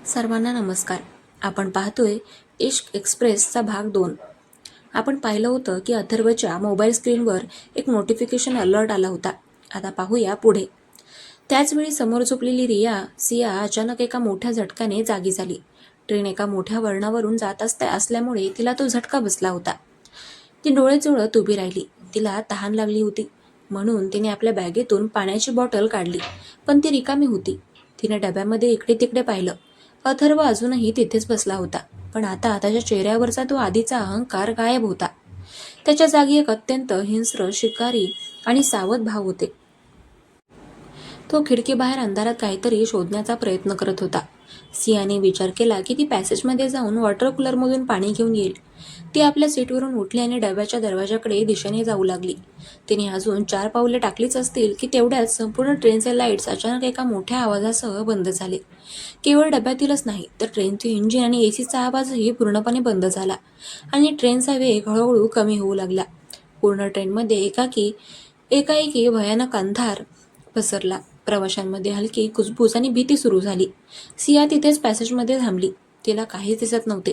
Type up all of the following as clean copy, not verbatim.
सर्वांना नमस्कार. आपण पाहतोय इश्क एक्सप्रेसचा भाग 2. आपण पाहिलं होतं की अथर्वच्या मोबाईल स्क्रीनवर एक नोटिफिकेशन अलर्ट आला होता. आता पाहूया पुढे. त्याचवेळी समोर झोपलेली सिया अचानक एका मोठ्या झटक्याने जागी झाली. ट्रेन एका मोठ्या वळणावरून जात असल्यामुळे तिला तो झटका बसला होता. ती डोळे चोळत उभी राहिली. तिला तहान लागली होती म्हणून तिने आपल्या बॅगेतून पाण्याची बॉटल काढली, पण ती रिकामी होती. तिने डब्यामध्ये इकडे तिकडे पाहिलं. अथर्व अजूनही तिथेच बसला होता, पण आता त्याच्या चेहऱ्यावरचा तो आधीचा अहंकार गायब होता. त्याच्या जागी एक अत्यंत हिंस्र, शिकारी आणि सावध भाव होते. तो खिडकीबाहेर अंधारात काहीतरी शोधण्याचा प्रयत्न करत होता. सियाने विचार केला की ती पॅसेजमध्ये जाऊन वॉटर कूलरमधून पाणी घेऊन येईल. ती आपल्या सीटवरून उठली आणि डब्याच्या दरवाजाकडे दिशेने जाऊ लागली. तिने अजून 4 पावले टाकलीच असतील की तेवढ्यात संपूर्ण ट्रेनचे लाईट्स अचानक एका मोठ्या आवाजासह बंद झाले. केवळ डब्यातीलच नाही तर ट्रेनचे इंजिन आणि एसीचा आवाजही पूर्णपणे बंद झाला आणि ट्रेनचा वेग हळूहळू कमी होऊ लागला. पूर्ण ट्रेनमध्ये एकाएकी भयानक अंधार पसरला. प्रवाशांमध्ये हलकी कुजबूज आणि भीती सुरू झाली. सिया तिथेच पॅसेजमध्ये थांबली. तिला काहीच दिसत नव्हते.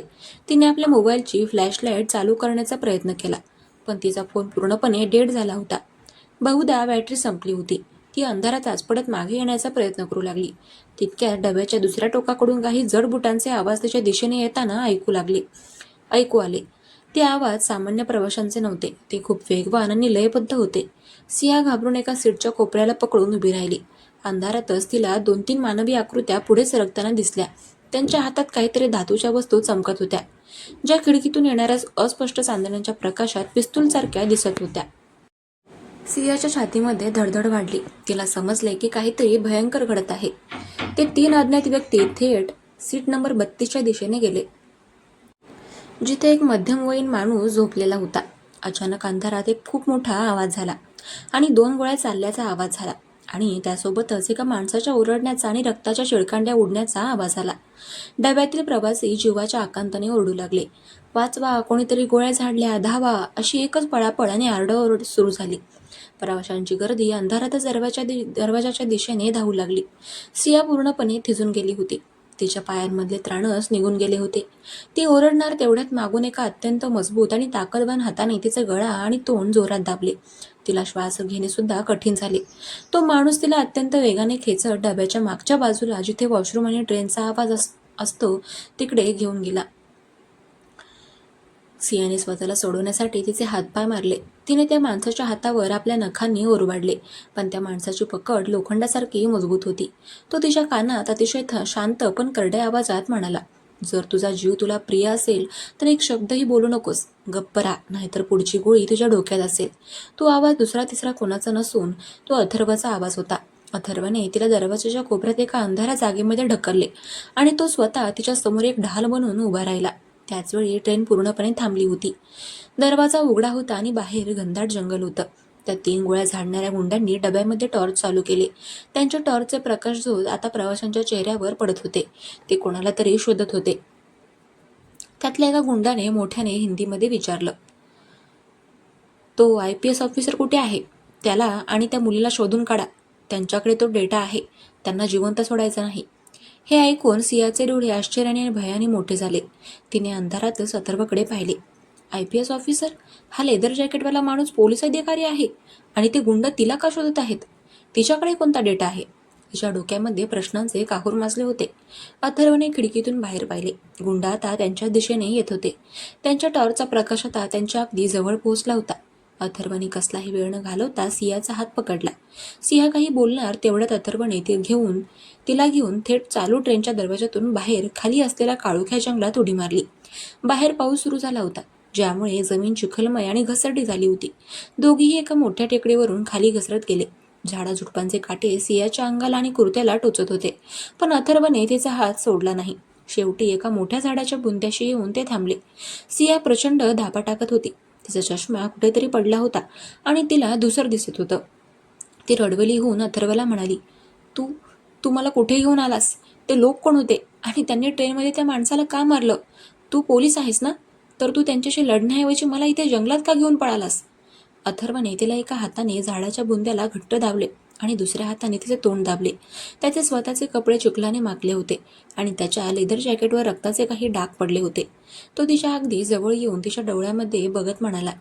तिने आपल्या मोबाईलची फ्लॅशलाईट चालू करण्याचा प्रयत्न केला, पण तिचा फोन पूर्णपणे डेड झाला होता. बहुधा बॅटरी संपली होती. ती अंधारात आचपडत मागे येण्याचा प्रयत्न करू लागली. तितक्यात डब्याच्या दुसऱ्या टोकाकडून काही जड बुटांचे आवाज तिच्या दिशेने येताना ऐकू आले. ते आवाज सामान्य प्रवाशांचे नव्हते. ते खूप वेगवान आणि लयबद्ध होते. सिया घाबरून एका सीटच्या कोपऱ्याला पकडून उभी राहिली. अंधारातच तिला 2-3 मानवी आकृत्या पुढे सरकताना दिसल्या. त्यांच्या हातात काहीतरी धातूच्या वस्तू चमकत होत्या, ज्या खिडकीतून येणाऱ्या अस्पष्ट चांदण्याच्या प्रकाशात पिस्तूलसारख्या दिसत होत्या. सियाच्या छातीमध्ये धडधड वाढली. तिला समजले की काहीतरी भयंकर घडत आहे. ते 3 अज्ञात व्यक्ती थेट सीट नंबर 32च्या दिशेने गेले, जिथे एक मध्यमवयीन माणूस झोपलेला होता. अचानक अंधारात एक खूप मोठा आवाज झाला आणि 2 गोळ्या चालल्याचा आवाज झाला आणि त्यासोबतच एका माणसाच्या ओरडण्याचा आणि रक्ताच्या शिळकांड्या उडण्याचा आवाज आला. डब्यातील प्रवासी जीवाच्या आकांताने ओरडू लागले, "वाचवा, कोणीतरी गोळ्या झाडल्या, धावा!" अशी एकच पळापळ आणि आरडाओरड सुरू झाली. प्रवाशांची गर्दी अंधारातच दरवाजाच्या दिशेने धावू लागली. सिया पूर्णपणे थिजून गेली होती. तिच्या पायांमधले त्राणच निघून गेले होते. ती ओरडणार तेवढ्यात मागून एका अत्यंत मजबूत आणि ताकदवान हाताने तिचे गळा आणि तोंड जोरात दाबले. तिला श्वास घेणे सुद्धा कठीण झाले. तो माणूस तिला अत्यंत वेगाने खेचत डब्याच्या मागच्या बाजूला, जिथे वॉशरूम आणि ट्रेनचा आवाज असतो, तिकडे घेऊन गेला. सियाने स्वतःला सोडवण्यासाठी तिचे हातपाय मारले. तिने त्या माणसाच्या हातावर आपल्या नखांनी ओरबाडले, पण त्या माणसाची पकड लोखंडासारखी मजबूत होती. तो तिच्या कानात अतिशय शांत पण करड्या आवाजात म्हणाला, "जर तुझा जीव तुला प्रिय असेल तर एक शब्दही बोलू नकोस. गप्प राहा, नाहीतर पुढची गोळी तुझ्या डोक्यात असेल." तो आवाज दुसरा तिसरा कोणाचा नसून तो अथर्वचा आवाज होता. अथर्वने तिला दरवाजाच्या कोपऱ्यात एका अंधाऱ्या जागेमध्ये ढकलले आणि तो स्वतः तिच्या समोर एक ढाल बनून उभा राहिला. त्याचवेळी ट्रेन पूर्णपणे थांबली होती. दरवाजा उघडा होता आणि बाहेर घनदाट जंगल होतं. त्या 3 गोळ्या झाडणाऱ्या गुंडांनी डब्यामध्ये टॉर्च चालू केले. त्यांच्या टॉर्चचे प्रकाशझोत आता प्रवाशांच्या चेहऱ्यावर पडत होते. ते कोणाला तरी शोधत होते. त्यातल्या एका गुंडाने मोठ्याने हिंदीमध्ये विचारलं, "तो IPS ऑफिसर कुठे आहे? त्याला आणि त्या मुलीला शोधून काढा. त्यांच्याकडे तो डेटा आहे. त्यांना जिवंत सोडायचं नाही." हे ऐकून सियाचे डोळे आश्चर्याने आणि भयाने मोठे झाले. तिने अंधारातच अथर्वकडे पाहिले. IPS officer? हा लेदर जॅकेटवाला माणूस पोलीस अधिकारी आहे आणि ते गुंड तिला का शोधत आहेत? तिच्याकडे कोणता डेटा आहे? तिच्या डोक्यामध्ये प्रश्नांचे काहूर माजले होते. अथर्वने खिडकीतून बाहेर पाहिले. गुंड आता त्यांच्या दिशेने येत होते. त्यांच्या टॉर्चचा प्रकाश आता त्यांच्या अगदी जवळ पोहोचला होता. अथर्वने कसलाही वेळ न घालवता सियाचा हात पकडला. सिया काही बोलणार तेवढ्यात अथर्वने तिला घेऊन थेट चालू ट्रेनच्या दरवाजातून बाहेर खाली असलेल्या काळोख्या जंगलात उडी मारली. बाहेर पाऊस सुरू झाला होता, ज्यामुळे जमीन चिखलमय आणि घसरडी झाली होती. दोघीही एका मोठ्या टेकडीवरून खाली घसरत गेले. झाडाझुडपांचे काटे सियाच्या अंगाला आणि कुर्त्याला टोचत होते, पण अथर्वने तिचा हात सोडला नाही. शेवटी एका मोठ्या झाडाच्या बुंद्याशी येऊन ते थांबले. सिया प्रचंड धापा टाकत होती. तिचा चष्मा कुठेतरी पडला होता आणि तिला धुसर दिसत होतं. ती रडवेली होऊन अथर्वला म्हणाली, "तू तू मला कुठे घेऊन आलास? ते लोक कोण होते आणि त्यांनी ट्रेनमध्ये त्या माणसाला का मारलं? तू पोलीस आहेस ना? तर तू त्यांच्याशी लढण्याऐवजी मला इथे जंगलात का घेऊन पळालास?" अथर्वने तिला एका हाताने झाडाच्या बुंद्याला घट्ट दाबले आणि दुसऱ्या हाताने तिचे तोंड दाबले. त्याचे स्वतःचे कपडे चिखलाने माखले होते आणि त्याच्या लेदर जॅकेटवर रक्ताचे काही डाग पडले होते. तो तिच्या अगदी जवळ येऊन तिच्या डोळ्यामध्ये बघत म्हणाला,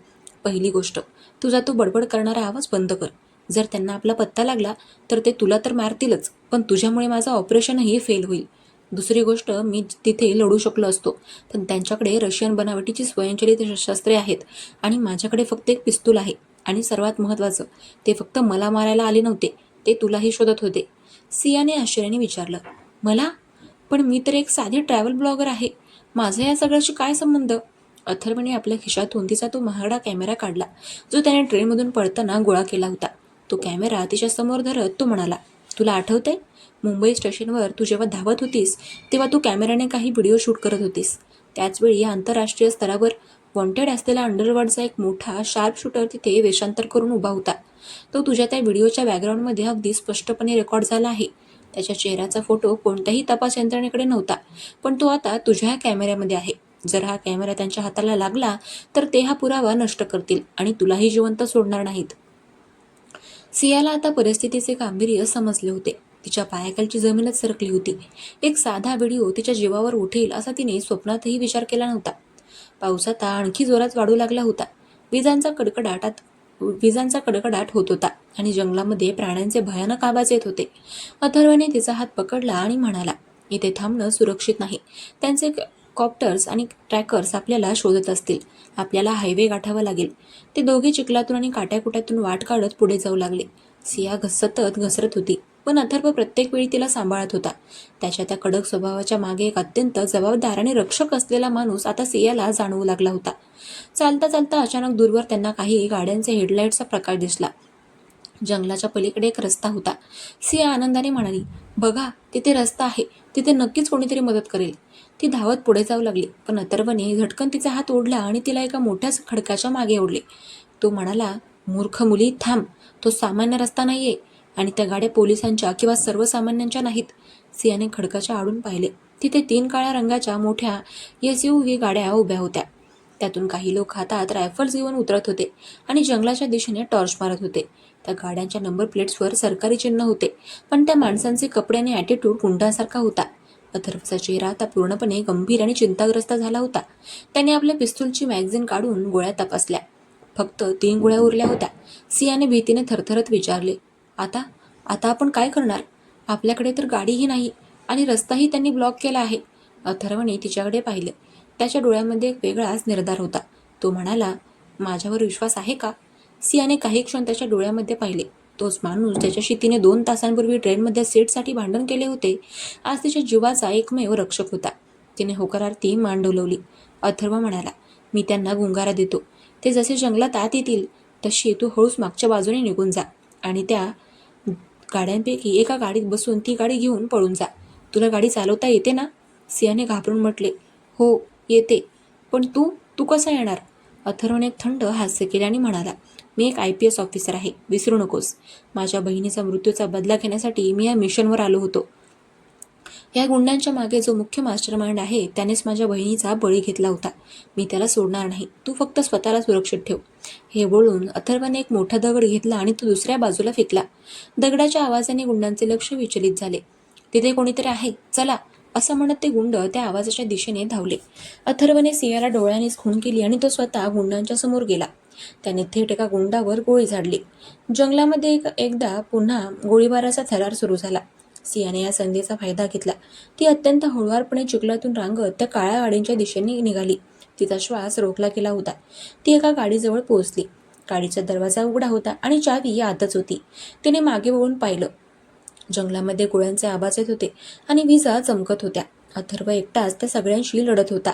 पहिली गोष्ट, तुझा तो बडबड करणारा आवाज बंद कर. जर त्यांना आपला पत्ता लागला तर ते तुला तर मारतीलच, पण तुझ्यामुळे माझं ऑपरेशनही फेल होईल. दुसरी गोष्ट, मी तिथे लढू शकलो असतो, पण त्यांच्याकडे रशियन बनावटीची स्वयंचलित शस्त्रे आहेत आणि माझ्याकडे फक्त एक पिस्तूल आहे. आणि सर्वात महत्त्वाचं, ते फक्त मला मारायला आले नव्हते, ते तुलाही शोधत होते. सियाने आश्चर्याने विचारलं, मला? पण मी तर एक साधी ट्रॅव्हल ब्लॉगर आहे. माझा या सगळ्याशी काय संबंध? अथर्वने आपल्या खिशातून तिचा तो महागडा कॅमेरा काढला, जो त्याने ट्रेनमधून पडताना गोळा केला होता. तो कॅमेरा तिच्या समोर धरत तो म्हणाला, तुला आठवतंय? मुंबई स्टेशनवर तू जेव्हा धावत होतीस तेव्हा तू कॅमेऱ्याने काही व्हिडिओ शूट करत होतीस. त्याचवेळी आंतरराष्ट्रीय स्तरावर वॉन्टेड असलेला अंडरवर्ल्डचा एक मोठा शार्प शूटर तिथे वेषांतर करून उभा होता. तो तुझ्या त्या व्हिडिओच्या बॅकग्राऊंडमध्ये अगदी स्पष्टपणे रेकॉर्ड झाला आहे. त्याच्या चेहऱ्याचा फोटो कोणत्याही तपास यंत्रणेकडे नव्हता, पण तो आता तुझ्या कॅमेऱ्यामध्ये आहे. जर हा कॅमेरा त्यांच्या हाताला लागला तर ते हा पुरावा नष्ट करतील आणि तुलाही जिवंत सोडणार नाहीत. सियाला आता परिस्थितीचे गांभीर्य समजले होते. तिच्या पायाखालची जमीनच सरकली होती. एक साधा व्हिडिओ तिच्या जीवावर उठेल असा तिने स्वप्नातही विचार केला नव्हता. पाऊस आता आणखी जोरात वाढू लागला होता. विजांचा कडकडाट होत होता आणि जंगलामध्ये प्राण्यांचे भयानक आवाज येत होते. अथर्वने तिचा हात पकडला आणि म्हणाला, इथे थांबणं सुरक्षित नाही. त्यांचे कॉप्टर्स आणि ट्रॅकर्स आपल्याला शोधत असतील. आपल्याला हायवे गाठावा लागेल. ते दोघे चिखलातून आणि काट्याकुट्यातून वाट काढत पुढे जाऊ लागले. सिया सतत घसरत होती, पण अथर्व प्रत्येक वेळी तिला सांभाळत होता. त्याच्या त्या कडक स्वभावाच्या मागे एक अत्यंत जबाबदार आणि रक्षक असलेला माणूस आता सियाला जाणवू लागला होता. चालता चालता अचानक दूरवर त्यांना काही गाड्यांचे हेडलाईटचा प्रकाश दिसला. जंगलाच्या पलीकडे एक रस्ता होता. सिया आनंदाने म्हणाली, बघा, तिथे रस्ता आहे. तिथे नक्कीच कोणीतरी मदत करेल. ती धावत पुढे जाऊ लागली, पण अथर्वने झटकन तिचा हात ओढला आणि तिला एका मोठ्या खडकाच्या मागे ओढले. तो म्हणाला, मूर्ख मुली, थांब. तो सामान्य रस्ता नाहीये आणि त्या गाड्या पोलिसांच्या किंवा सर्वसामान्यांच्या नाहीत. सियाने खडकाच्या आडून पाहिले. तिथे 3 काळ्या रंगाच्या मोठ्या SUV गाड्या उभ्या होत्या. त्यातून काही लोक हातात रायफल्स घेऊन उतरत होते आणि जंगलाच्या दिशेने टॉर्च मारत होते. त्या गाड्यांच्या नंबर प्लेट्सवर सरकारी चिन्ह होते, पण त्या माणसांचे कपडे आणि ॲटिट्यूड गुंडासारखा होता. अथर्वचा चेहरा आता पूर्णपणे गंभीर आणि चिंताग्रस्त झाला होता. त्याने आपल्या पिस्तूलची मॅगझिन काढून गोळ्या तपासल्या. फक्त 3 गोळ्या उरल्या होत्या. सियाने भीतीने थरथरत विचारले, आता आता आपण काय करणार? आपल्याकडे तर गाडीही नाही आणि रस्ताही त्यांनी ब्लॉक केला आहे. अथर्वने तिच्याकडे पाहिले. त्याच्या डोळ्यामध्ये एक वेगळाच निर्धार होता. तो म्हणाला, माझ्यावर विश्वास आहे का? सियाने काही क्षण त्याच्या डोळ्यामध्ये पाहिले. तोच माणूस ज्याच्याशी तिने 2 तासांपूर्वी ट्रेनमध्ये सीटसाठी भांडण केले होते, आज तिच्या जीवाचा एकमेव रक्षक होता. तिने होकारार्थी मान डोलवली. अथर्व म्हणाला, मी त्यांना गुंगारा देतो. ते जसे जंगलात आत येतील तशी तू हळूच मागच्या बाजूने निघून जा आणि त्या गाड्यांपैकी एका गाडीत बसून ती गाडी घेऊन पळून जा. तुला गाडी चालवता येते ना? सियाने घाबरून म्हटले, हो येते. पण तू तू कसा येणार? अथर्वने एक थंड हास्य केले आणि म्हणाला, मी एक IPS ऑफिसर आहे, विसरू नकोस. माझ्या बहिणीचा मृत्यूचा बदला घेण्यासाठी मी या मिशनवर आलो होतो. या गुंडांच्या मागे जो मुख्य मास्टरमाइंड आहे त्यानेच माझ्या बहिणीचा बळी घेतला होता. मी त्याला सोडणार नाही. तू फक्त स्वतःला सुरक्षित ठेव. हे बोलून अथर्वने एक मोठा दगड घेतला आणि तो दुसऱ्या बाजूला फेकला. दगडाच्या आवाजाने गुंडांचे लक्ष विचलित झाले. तिथे कोणीतरी आहे, चला, असं म्हणत ते गुंड त्या आवाजाच्या दिशेने धावले. अथर्वने सियाला डोळ्यानेच खूण केली आणि तो स्वतः गुंडांच्या समोर गेला. त्याने थेट एका गुंडावर गोळी झाडली. जंगलामध्ये एकदा पुन्हा गोळीबाराचा थरार सुरू झाला. सियाने या संधीचा फायदा घेतला. ती अत्यंत हळुवारपणे चिखलातून रांगत त्या काळ्या गाडींच्या दिशेने निघाली. तिचा श्वास रोखला गेला होता. ती एका गाडीजवळ पोहोचली. गाडीचा दरवाजा उघडा होता आणि चावी आतच होती. तिने मागे वळून पाहिलं. जंगलामध्ये गोळ्यांचे आवाज येत होते आणि विजा चमकत होत्या. अथर्व एकटाच त्या सगळ्यांशी लढत होता.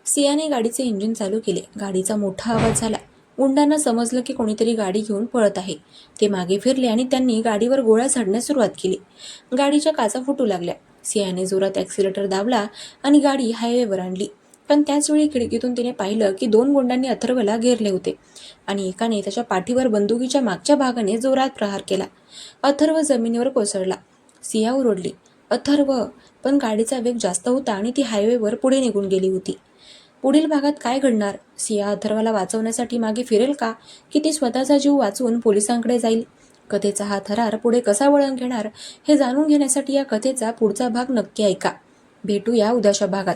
सियाने गाडीचे इंजिन चालू केले. गाडीचा मोठा आवाज झाला. गुंडांना समजलं की कोणीतरी गाडी घेऊन पळत आहे. ते मागे फिरले आणि त्यांनी गाडीवर गोळ्या झाडण्यास सुरुवात केली. गाडीच्या काचा फुटू लागल्या. सियाने जोरात ॲक्सिलेटर दाबला आणि गाडी हायवेवर आणली. पण त्याचवेळी खिडकीतून तिने पाहिलं की 2 गुंडांनी अथर्वला घेरले होते आणि एकाने त्याच्या पाठीवर बंदुकीच्या मागच्या भागाने जोरात प्रहार केला. अथर्व जमिनीवर कोसळला. सिया ओरडली, अथर्व! पण गाडीचा वेग जास्त होता आणि ती हायवेवर पुढे निघून गेली होती. पुढील भागात काय घडणार? सिया अथर्वला वाचवण्यासाठी मागे फिरेल का, की ती स्वतःचा जीव वाचवून पोलिसांकडे जाईल? कथेचा हा थरार पुढे कसा वळण घेणार हे जाणून घेण्यासाठी या कथेचा पुढचा भाग नक्की ऐका. भेटूया उद्याच्या भागात.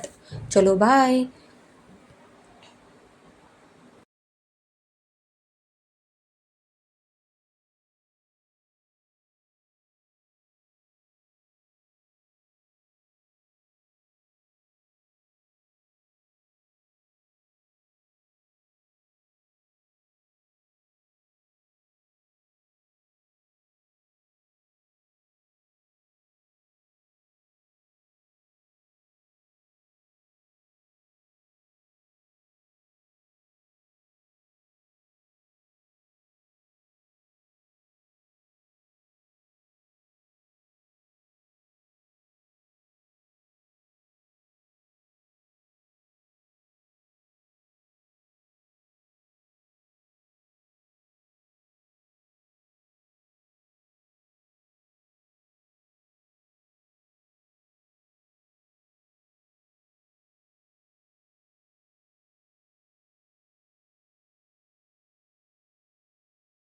चलो बाय.